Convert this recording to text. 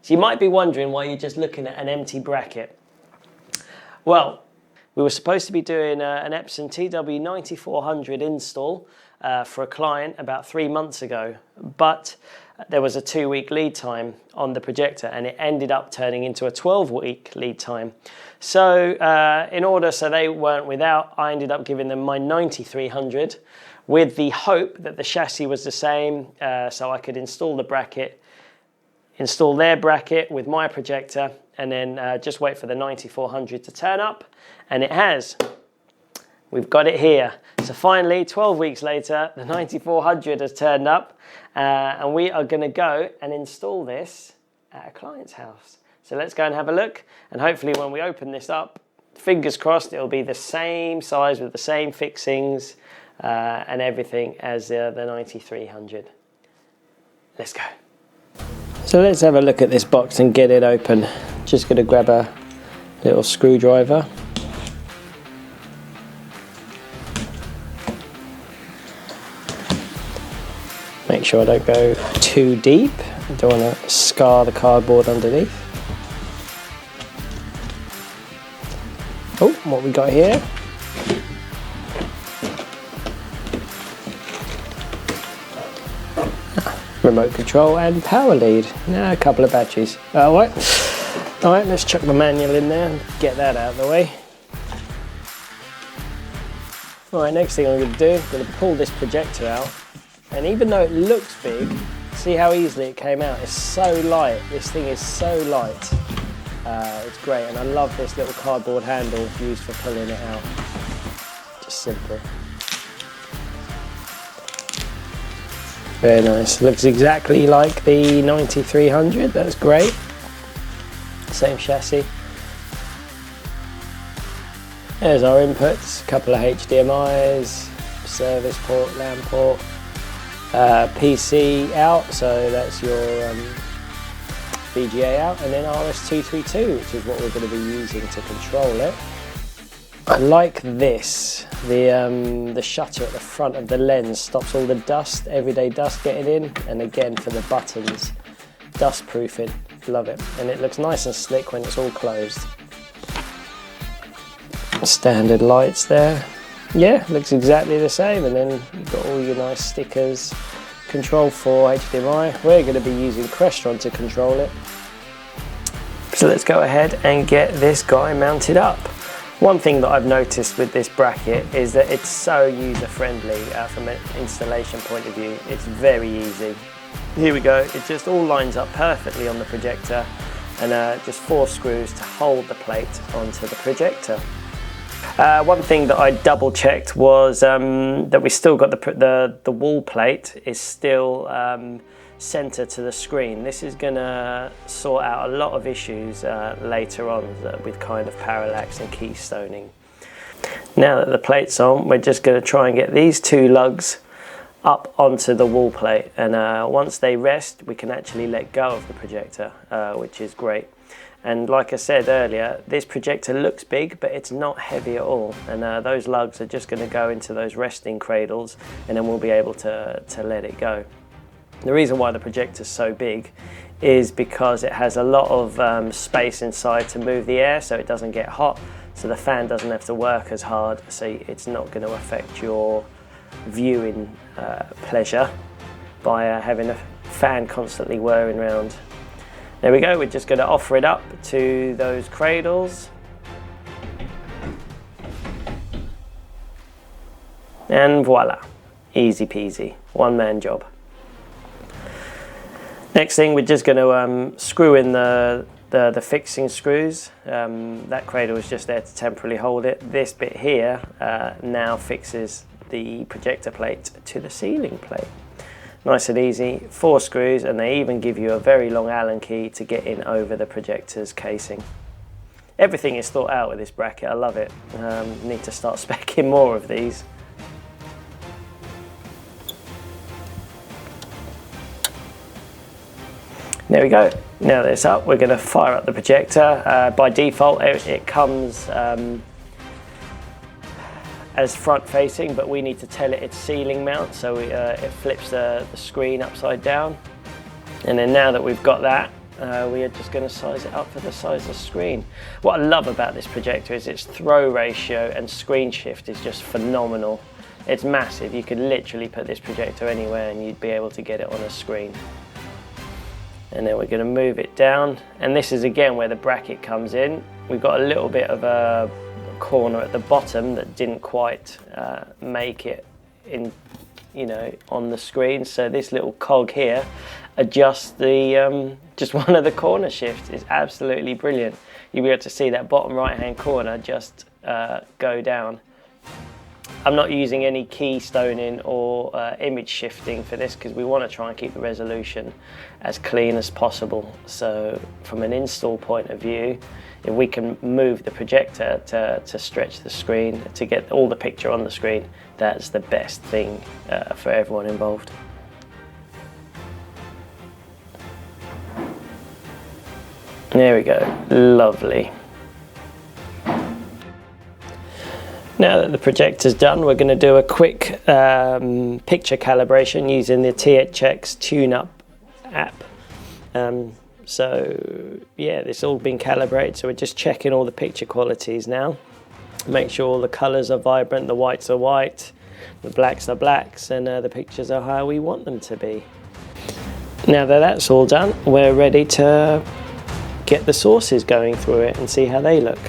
So you might be wondering why you're just looking at an empty bracket. Well, we were supposed to be doing an Epson TW9400 install for a client about 3 months ago, but there was a 2-week lead time on the projector and it ended up turning into a 12-week lead time. So so they weren't without, I ended up giving them my 9300 with the hope that the chassis was the same, so I could install the bracket, install their bracket with my projector, and then just wait for the 9400 to turn up, and it has. We've got it here. So finally, 12 weeks later, the 9400 has turned up, and we are going to go and install this at a client's house. So let's go and have a look, and hopefully when we open this up, fingers crossed, it'll be the same size with the same fixings and everything as the 9300. Let's go. So let's have a look at this box and get it open. Just going to grab a little screwdriver. Make sure I don't go too deep. I don't want to scar the cardboard underneath. Oh, what we got here? Remote control and power lead. Now a couple of batteries. Alright, let's chuck the manual in there and get that out of the way. Alright, next thing I'm going to do, I'm going to pull this projector out. And even though it looks big, see how easily it came out. It's so light. This thing is so light. It's great, and I love this little cardboard handle used for pulling it out. Just simple. Very nice. Looks exactly like the 9300. That's great. Same chassis. There's our inputs. A couple of HDMI's, service port, LAN port. PC out, so that's your VGA out, and then RS232, which is what we're going to be using to control it. I like this. The shutter at the front of the lens stops all the dust, everyday dust getting in, and again for the buttons, dust proofing. Love it, and it looks nice and slick when it's all closed. Standard lights there. Yeah, looks exactly the same, and then you've got all your nice stickers. Control for HDMI. We're going to be using Crestron to control it. So let's go ahead and get this guy mounted up. One thing that I've noticed with this bracket is that it's so user-friendly from an installation point of view. It's very easy. Here we go. It just all lines up perfectly on the projector, and just 4 screws to hold the plate onto the projector. One thing that I double checked was that we still got the wall plate is still center to the screen. This is going to sort out a lot of issues later on with kind of parallax and keystoning. Now that the plate's on, we're just going to try and get these 2 lugs up onto the wall plate, and once they rest we can actually let go of the projector, which is great. And like I said earlier, this projector looks big, but it's not heavy at all. And those lugs are just going to go into those resting cradles, and then we'll be able to let it go. The reason why the projector's so big is because it has a lot of space inside to move the air so it doesn't get hot, so the fan doesn't have to work as hard, so it's not going to affect your viewing pleasure by having a fan constantly whirring around. There we go, we're just going to offer it up to those cradles. And voila, easy peasy, one-man job. Next thing, we're just going to screw in the fixing screws. That cradle is just there to temporarily hold it. This bit here now fixes the projector plate to the ceiling plate. Nice and easy, 4 screws, and they even give you a very long Allen key to get in over the projector's casing. Everything is thought out with this bracket, I love it. Need to start speccing more of these. There we go, now that it's up, we're going to fire up the projector. By default it comes as front facing, but we need to tell it it's ceiling mount, so it flips the screen upside down. And then now that we've got that, We are just going to size it up for the size of the screen. What I love about this projector is its throw ratio and screen shift is just phenomenal. It's massive. You could literally put this projector anywhere and you'd be able to get it on a screen. And then we're going to move it down, and this is again where the bracket comes in. We've got a little bit of a corner at the bottom that didn't quite make it in, you know, on the screen. So this little cog here adjusts the just one of the corner shifts. Is absolutely brilliant. You'll be able to see that bottom right hand corner just go down. I'm not using any keystoning or image shifting for this because we want to try and keep the resolution as clean as possible. So from an install point of view, if we can move the projector to stretch the screen, to get all the picture on the screen, that's the best thing for everyone involved. There we go, lovely. Now that the projector's done, we're going to do a quick picture calibration using the THX Tune-Up app. So yeah, it's all been calibrated, so we're just checking all the picture qualities now. Make sure all the colours are vibrant, the whites are white, the blacks are blacks, and the pictures are how we want them to be. Now that that's all done, we're ready to get the sources going through it and see how they look.